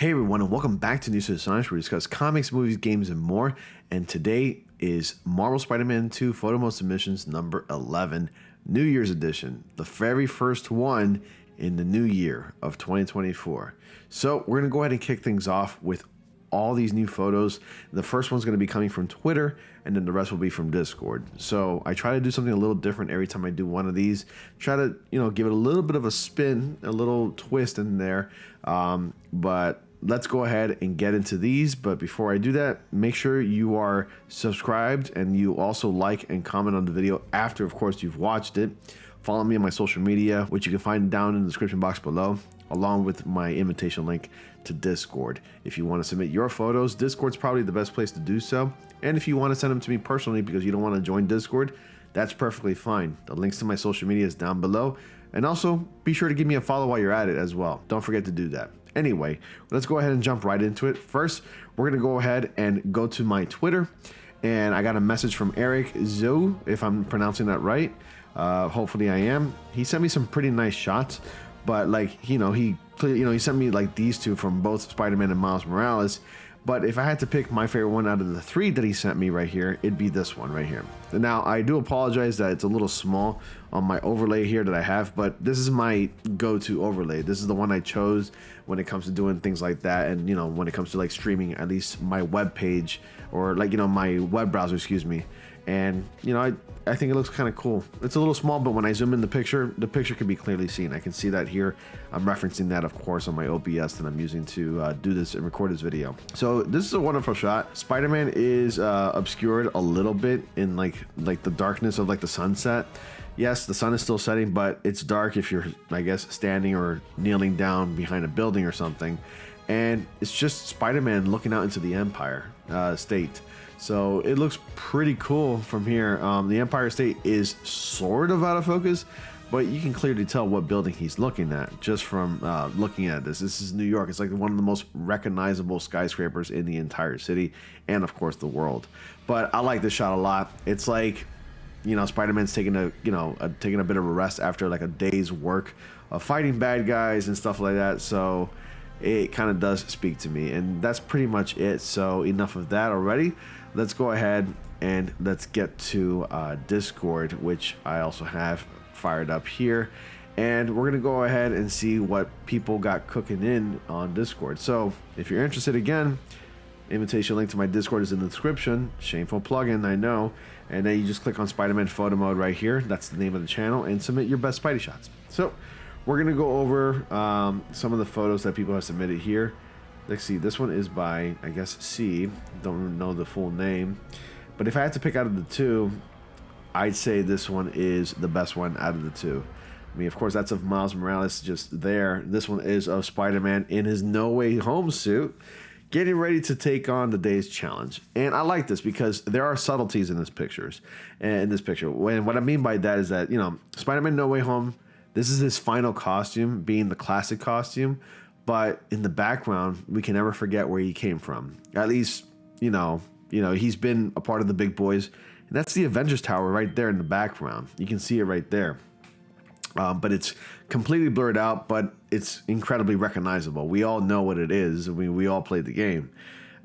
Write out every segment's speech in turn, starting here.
Hey everyone, and welcome back to News to Science, where we discuss comics, movies, games, and more. And today is Marvel Spider-Man 2 Photo Mode Submissions number 11, New Year's edition, the very first one in the new year of 2024. So we're going to go ahead and kick things off with all these new photos. The first one's going to be coming from Twitter, and then the rest will be from Discord. So I try to do something a little different every time I do one of these. Try to, give it a little bit of a spin, a little twist in there. But let's go ahead and get into these. But before I do that, make sure you are subscribed and you also like and comment on the video after, of course, you've watched it. Follow me on my social media, which you can find down in the description box below, along with my invitation link to Discord. If you want to submit your photos, Discord's probably the best place to do so. And if you want to send them to me personally because you don't want to join Discord, that's perfectly fine. The links to my social media is down below. And also, be sure to give me a follow while you're at it as well. Don't forget to do that. Anyway, let's go ahead and jump right into it. First, we're going to go ahead and go to my Twitter. And I got a message from Eric Zo, if I'm pronouncing that right. Hopefully I am. He sent me some pretty nice shots. But he sent me like these two from both Spider-Man and Miles Morales. But if I had to pick my favorite one out of the three that he sent me right here, it'd be this one right here. Now, I do apologize that it's a little small on my overlay here that I have, but this is my go-to overlay. This is the one I chose when it comes to doing things like that. And, when it comes to like streaming, at least my web page or my web browser, excuse me. And, I think it looks kind of cool. It's a little small, but when I zoom in the picture can be clearly seen. I can see that here. I'm referencing that, of course, on my OBS that I'm using to do this and record this video. So this is a wonderful shot. Spider-Man is obscured a little bit in like the darkness of like the sunset. Yes, the sun is still setting, but it's dark if you're, I guess, standing or kneeling down behind a building or something. And it's just Spider-Man looking out into the Empire State. So it looks pretty cool from here. The Empire State is sort of out of focus, but you can clearly tell what building he's looking at just from looking at this. This is New York. It's like one of the most recognizable skyscrapers in the entire city and, of course, the world. But I like this shot a lot. It's like, Spider-Man's taking a bit of a rest after like a day's work of fighting bad guys and stuff like that. So it kind of does speak to me, and that's pretty much it. So enough of that already. Let's go ahead and let's get to Discord, which I also have fired up here. And we're going to go ahead and see what people got cooking in on Discord. So if you're interested, again, invitation link to my Discord is in the description. Shameful plugin, I know. And then you just click on Spider-Man Photo Mode right here. That's the name of the channel. And submit your best Spidey shots. So we're going to go over some of the photos that people have submitted here. Let's see, this one is by, I guess, C. Don't know the full name. But if I had to pick out of the two, I'd say this one is the best one out of the two. I mean, of course, that's of Miles Morales just there. This one is of Spider-Man in his No Way Home suit, getting ready to take on the day's challenge. And I like this because there are subtleties in this picture. And what I mean by that is that, Spider-Man No Way Home, this is his final costume, being the classic costume. But in the background, we can never forget where he came from. At least, he's been a part of the big boys. And that's the Avengers Tower right there in the background. You can see it right there. But it's completely blurred out, but it's incredibly recognizable. We all know what it is. We all played the game.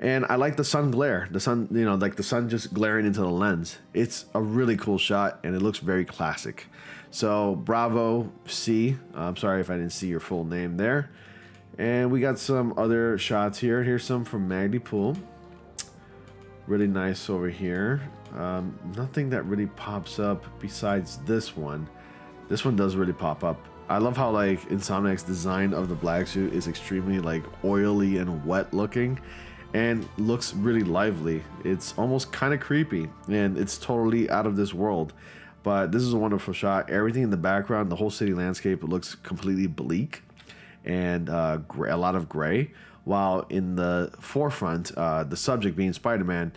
And I like the sun glare. The sun, like the sun just glaring into the lens. It's a really cool shot, and it looks very classic. So, bravo, C. I'm sorry if I didn't see your full name there. And we got some other shots here. Here's some from Magdypool. Really nice over here. Nothing that really pops up besides this one. This one does really pop up. I love how like Insomniac's design of the black suit is extremely like oily and wet looking and looks really lively. It's almost kind of creepy and it's totally out of this world. But this is a wonderful shot. Everything in the background, the whole city landscape, it looks completely bleak and a lot of gray, while in the forefront, the subject being Spider-Man,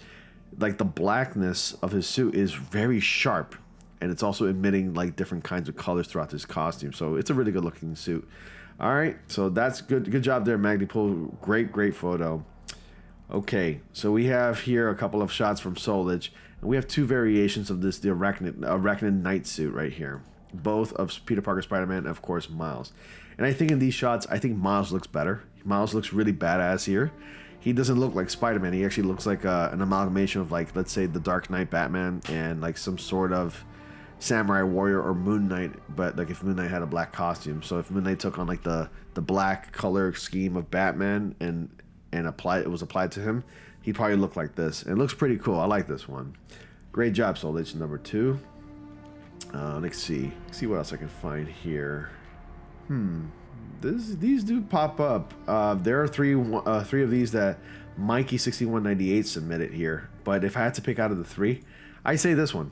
like the blackness of his suit is very sharp, and it's also emitting like different kinds of colors throughout his costume. So it's a really good looking suit. All right, so that's good job there, Magdypool. Great photo. Okay, so we have here a couple of shots from Solich, and we have two variations of this, the Arachnid Knight suit right here. both of Peter Parker Spider-Man and, of course, Miles. And I think in these shots, I think Miles looks better. Miles looks really badass here. He doesn't look like Spider-Man. He actually looks like an amalgamation of, like, let's say the Dark Knight Batman and like some sort of Samurai Warrior or Moon Knight, but like if Moon Knight had a black costume. So if Moon Knight took on like the black color scheme of Batman and it was applied to him, he'd probably look like this. It looks pretty cool. I like this one. Great job, Soul Edge number 2. Let's see what else I can find here. These do pop up. There are three of these that Mikey6198 submitted here. But if I had to pick out of the 3, I say this one.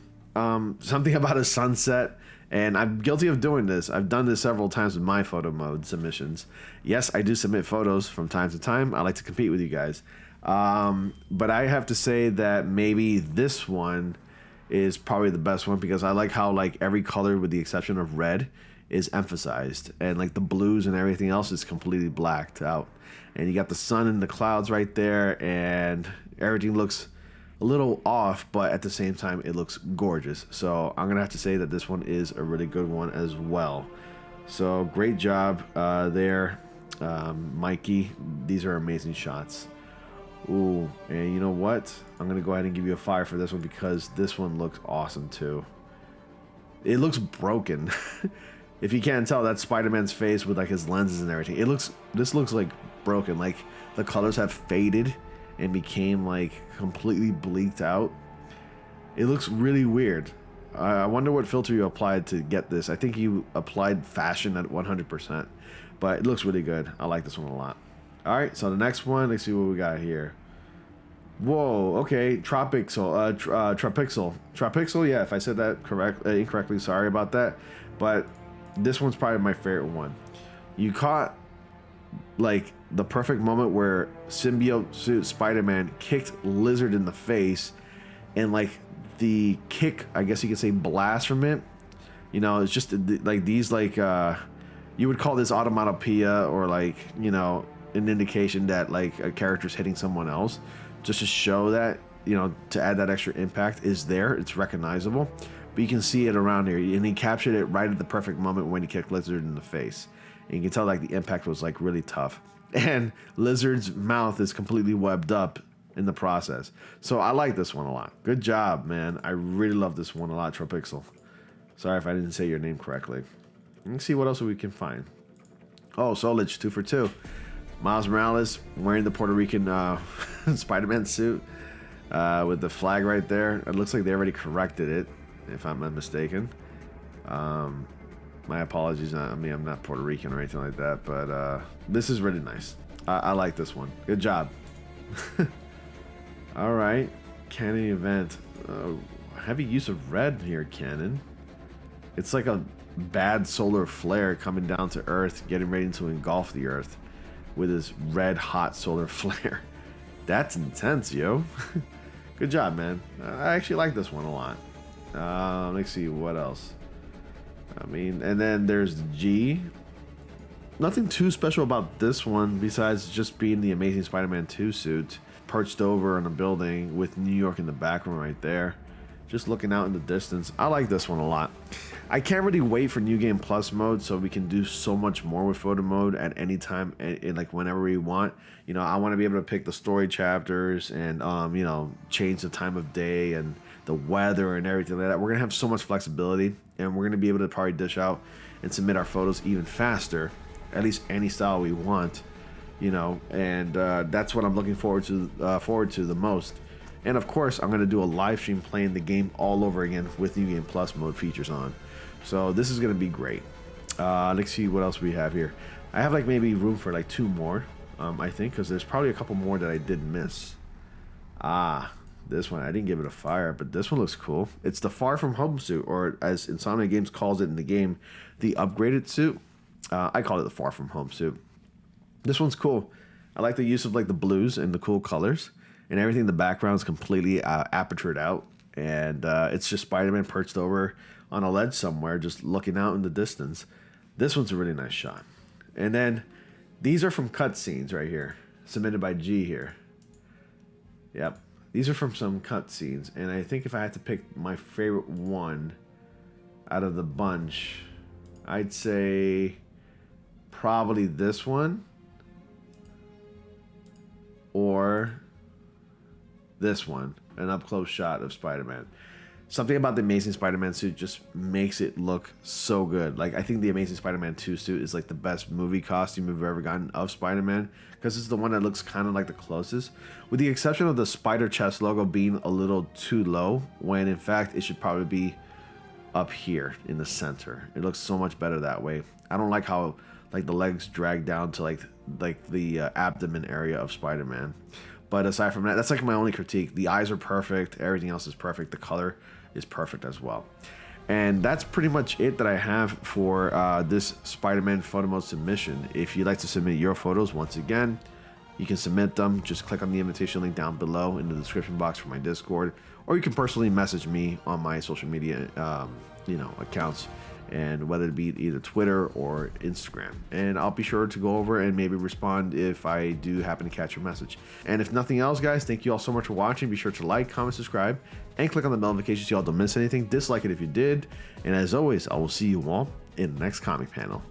Something about a sunset, and I'm guilty of doing this. I've done this several times with my photo mode submissions. Yes, I do submit photos from time to time. I like to compete with you guys. But I have to say that maybe this one is probably the best one because I like how like every color with the exception of red is emphasized, and like the blues and everything else is completely blacked out. And you got the sun and the clouds right there, and everything looks a little off, but at the same time it looks gorgeous. So I'm gonna have to say that this one is a really good one as well. So great job there, Mikey. These are amazing shots. Ooh, and you know what? I'm gonna go ahead and give you a 5 for this one because this one looks awesome too. It looks broken. If you can't tell, that's Spider-Man's face with like his lenses and everything. This looks like broken. Like the colors have faded and became like completely bleaked out. It looks really weird. I wonder what filter you applied to get this. I think you applied fashion at 100%, but it looks really good. I like this one a lot. All right, so the next one, let's see what we got here. Whoa, okay, Tropixel, Tropixel, yeah, if I said that incorrectly, sorry about that. But this one's probably my favorite one. You caught like the perfect moment where symbiote suit Spider-Man kicked Lizard in the face, and like the kick, I guess you could say, blast from it. You know, it's just like these like you would call this automatopoeia, or like, you know, an indication that like a character's hitting someone else, just to show that, you know, to add that extra impact is there. It's recognizable, but you can see it around here, and he captured it right at the perfect moment when he kicked Lizard in the face. And you can tell like the impact was like really tough, and Lizard's mouth is completely webbed up in the process. So I like this one a lot. Good job, man. I really love this one a lot, Tropixel. Sorry if I didn't say your name correctly. Let's see what else we can find. Oh, Solich, 2 for 2. Miles Morales wearing the Puerto Rican Spider-Man suit with the flag right there. It looks like they already corrected it, if I'm not mistaken. My apologies. I mean, I'm not Puerto Rican or anything like that, but this is really nice. I like this one. Good job. All right. Canon event. Heavy use of red here, Canon. It's like a bad solar flare coming down to Earth, getting ready to engulf the Earth with his red hot solar flare. That's intense, yo. Good job, man. I actually like this one a lot. Let's see what else. I mean, and then there's G. Nothing too special about this one besides just being the Amazing Spider-Man 2 suit perched over on a building with New York in the background right there, just looking out in the distance. I like this one a lot. I can't really wait for New Game Plus mode, so we can do so much more with photo mode at any time, and like whenever we want. You know, I want to be able to pick the story chapters and you know, change the time of day and the weather and everything like that. We're gonna have so much flexibility, and we're gonna be able to probably dish out and submit our photos even faster, at least any style we want. You know, and that's what I'm looking forward to the most. And of course, I'm going to do a live stream playing the game all over again with New Game Plus mode features on. So this is going to be great. Let's see what else we have here. I have like maybe room for like 2 more, I think, because there's probably a couple more that I did miss. This one, I didn't give it a fire, but this one looks cool. It's the Far From Home suit, or as Insomnia Games calls it in the game, the upgraded suit. I call it the Far From Home suit. This one's cool. I like the use of like the blues and the cool colors. And everything in the background is completely apertured out. And it's just Spider-Man perched over on a ledge somewhere, just looking out in the distance. This one's a really nice shot. And then these are from cutscenes right here, submitted by G here. Yep. These are from some cutscenes. And I think if I had to pick my favorite one, out of the bunch, I'd say probably this one or this one, an up-close shot of Spider-Man. Something about the Amazing Spider-Man suit just makes it look so good. Like, I think the Amazing Spider-Man 2 suit is like the best movie costume we've ever gotten of Spider-Man, because it's the one that looks kind of like the closest, with the exception of the spider chest logo being a little too low, when in fact it should probably be up here in the center. It looks so much better that way. I don't like how like the legs drag down to like the abdomen area of Spider-Man. But aside from that, that's like my only critique. The eyes are perfect. Everything else is perfect. The color is perfect as well. And that's pretty much it that I have for this Spider-Man photo mode submission. If you'd like to submit your photos, once again, you can submit them. Just click on the invitation link down below in the description box for my Discord, or you can personally message me on my social media accounts, and whether it be either Twitter or Instagram, and I'll be sure to go over and maybe respond if I do happen to catch your message. And if nothing else, guys, thank you all so much for watching. Be sure to like, comment, subscribe, and click on the bell notifications so y'all don't miss anything. Dislike it if you did, and as always, I will see you all in the next comic panel.